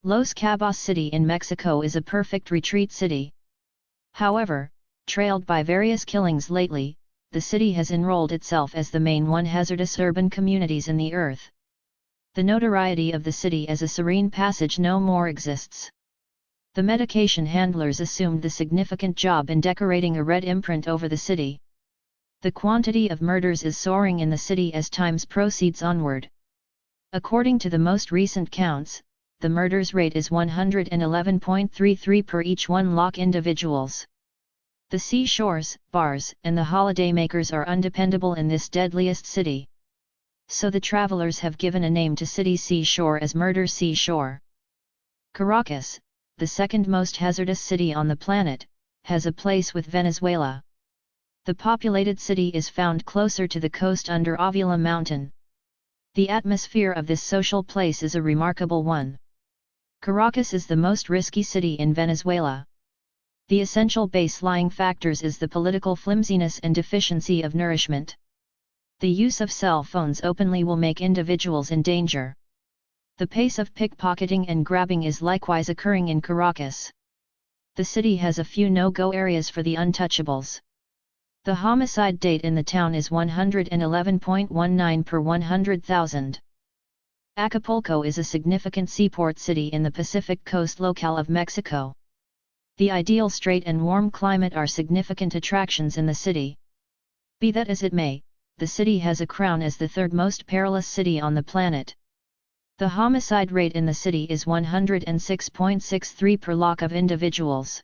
Los Cabos City in Mexico is a perfect retreat city. However, trailed by various killings lately, the city has enrolled itself as the main one hazardous urban communities in the earth. The notoriety of the city as a serene passage no more exists. The medication handlers assumed the significant job in decorating a red imprint over the city. The quantity of murders is soaring in the city as times proceeds onward. According to the most recent counts, the murders rate is 111.33 per each 1 lakh individuals. The seashores, bars, and the holidaymakers are undependable in this deadliest city. So the travelers have given a name to city's seashore as Murder Seashore. Caracas, the second most hazardous city on the planet, has a place with Venezuela. The populated city is found closer to the coast under Avila Mountain. The atmosphere of this social place is a remarkable one. Caracas is the most risky city in Venezuela. The essential base-lying factors is the political flimsiness and deficiency of nourishment. The use of cell phones openly will make individuals in danger. The pace of pickpocketing and grabbing is likewise occurring in Caracas. The city has a few no-go areas for the untouchables. The homicide rate in the town is 111.19 per 100,000. Acapulco is a significant seaport city in the Pacific coast locale of Mexico. The ideal straight and warm climate are significant attractions in the city. Be that as it may, the city has a crown as the third most perilous city on the planet. The homicide rate in the city is 106.63 per lakh of individuals.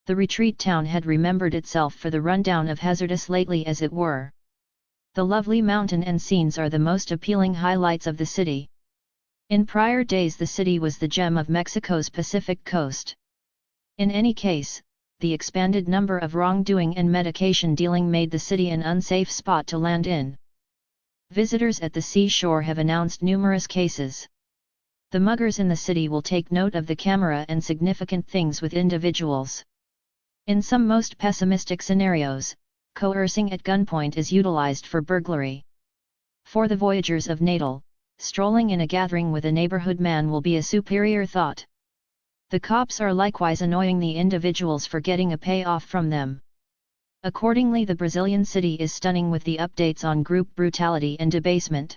The retreat town had remembered itself for the rundown of hazardous lately, as it were. The lovely mountain and scenes are the most appealing highlights of the city. In prior days the city was the gem of Mexico's Pacific coast. In any case, the expanded number of wrongdoing and medication dealing made the city an unsafe spot to land in. Visitors at the seashore have announced numerous cases. The muggers in the city will take note of the camera and significant things with individuals. In some most pessimistic scenarios, coercing at gunpoint is utilized for burglary. For the voyagers of Natal, strolling in a gathering with a neighborhood man will be a superior thought. The cops are likewise annoying the individuals for getting a payoff from them. Accordingly, the Brazilian city is stunning with the updates on group brutality and debasement.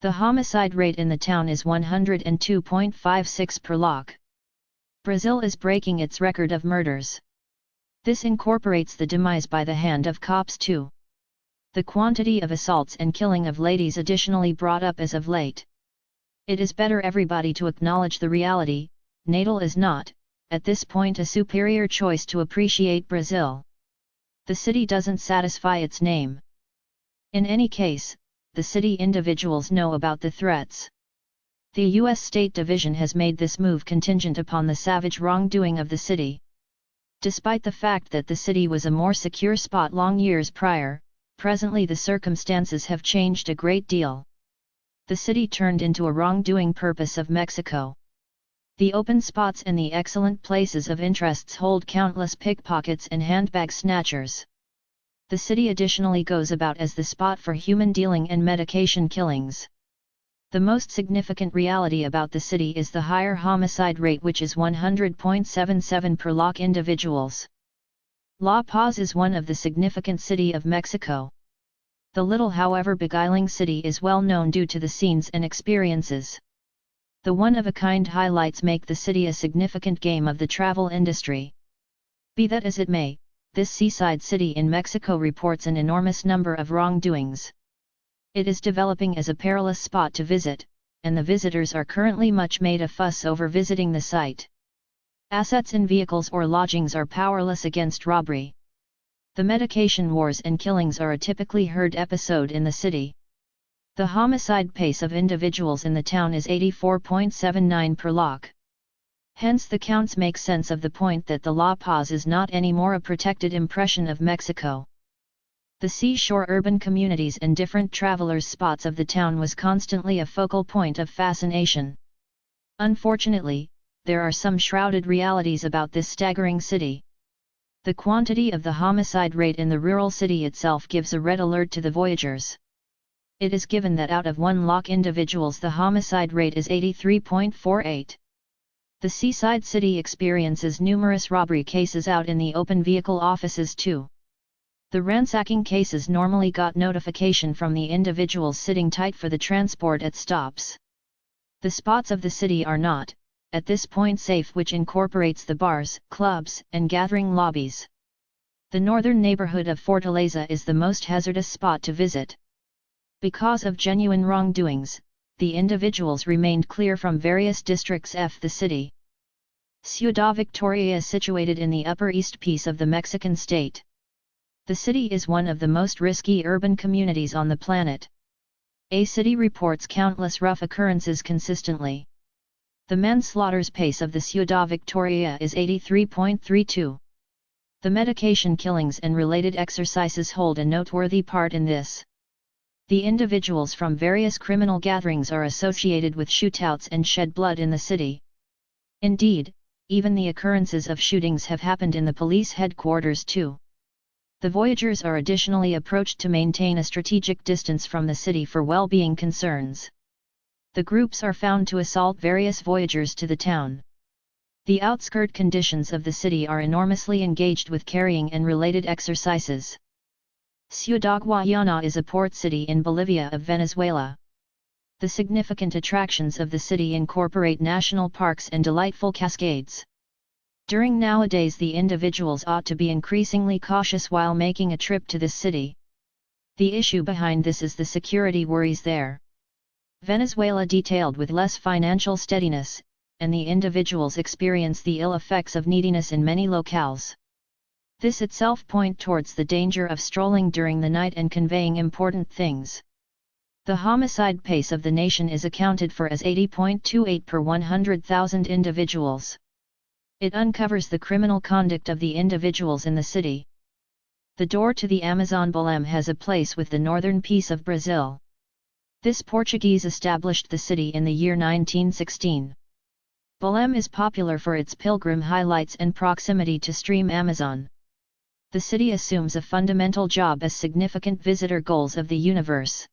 The homicide rate in the town is 102.56 per lakh. Brazil is breaking its record of murders. This incorporates the demise by the hand of cops too. The quantity of assaults and killing of ladies additionally brought up as of late. It is better everybody to acknowledge the reality. Natal is not, at this point, a superior choice to appreciate Brazil. The city doesn't satisfy its name. In any case, the city individuals know about the threats. The U.S. State Division has made this move contingent upon the savage wrongdoing of the city. Despite the fact that the city was a more secure spot long years prior, presently the circumstances have changed a great deal. The city turned into a wrongdoing purpose of Mexico. The open spots and the excellent places of interests hold countless pickpockets and handbag snatchers. The city additionally goes about as the spot for human dealing and medication killings. The most significant reality about the city is the higher homicide rate, which is 100.77 per lakh individuals. La Paz is one of the significant city of Mexico. The little however beguiling city is well known due to the scenes and experiences. The one-of-a-kind highlights make the city a significant game of the travel industry. Be that as it may, this seaside city in Mexico reports an enormous number of wrongdoings. It is developing as a perilous spot to visit, and the visitors are currently much made a fuss over visiting the site. Assets in vehicles or lodgings are powerless against robbery. The medication wars and killings are a typically heard episode in the city. The homicide pace of individuals in the town is 84.79 per lakh. Hence the counts make sense of the point that the La Paz is not anymore a protected impression of Mexico. The seashore urban communities and different travelers' spots of the town was constantly a focal point of fascination. Unfortunately, there are some shrouded realities about this staggering city. The quantity of the homicide rate in the rural city itself gives a red alert to the voyagers. It is given that out of 1 lakh individuals the homicide rate is 83.48. The seaside city experiences numerous robbery cases out in the open vehicle offices too. The ransacking cases normally got notification from the individuals sitting tight for the transport at stops. The spots of the city are not, at this point, safe, which incorporates the bars, clubs, and gathering lobbies. The northern neighborhood of Fortaleza is the most hazardous spot to visit. Because of genuine wrongdoings, the individuals remained clear from various districts of the city. Ciudad Victoria is situated in the upper east piece of the Mexican state. The city is one of the most risky urban communities on the planet. A city reports countless rough occurrences consistently. The manslaughter pace of the Ciudad Victoria is 83.32. The medication killings and related exercises hold a noteworthy part in this. The individuals from various criminal gatherings are associated with shootouts and shed blood in the city. Indeed, even the occurrences of shootings have happened in the police headquarters too. The voyagers are additionally approached to maintain a strategic distance from the city for well-being concerns. The groups are found to assault various voyagers to the town. The outskirt conditions of the city are enormously engaged with carrying and related exercises. Ciudad Guayana is a port city in Bolivia of Venezuela. The significant attractions of the city incorporate national parks and delightful cascades. During nowadays, the individuals ought to be increasingly cautious while making a trip to this city. The issue behind this is the security worries there. Venezuela detailed with less financial steadiness, and the individuals experience the ill effects of neediness in many locales. This itself point towards the danger of strolling during the night and conveying important things. The homicide pace of the nation is accounted for as 80.28 per 100,000 individuals. It uncovers the criminal conduct of the individuals in the city. The door to the Amazon Belem has a place with the northern piece of Brazil. This Portuguese established the city in the year 1916. Belem is popular for its pilgrim highlights and proximity to stream Amazon. The city assumes a fundamental job as significant visitor goals of the universe.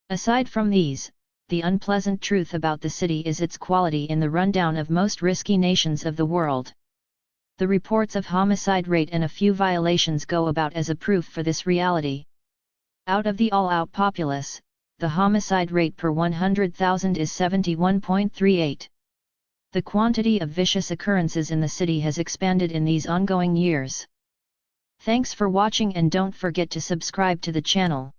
Aside from these, the unpleasant truth about the city is its quality in the rundown of most risky nations of the world. The reports of homicide rate and a few violations go about as a proof for this reality. Out of the all-out populace, the homicide rate per 100,000 is 71.38. The quantity of vicious occurrences in the city has expanded in these ongoing years. Thanks for watching, and don't forget to subscribe to the channel.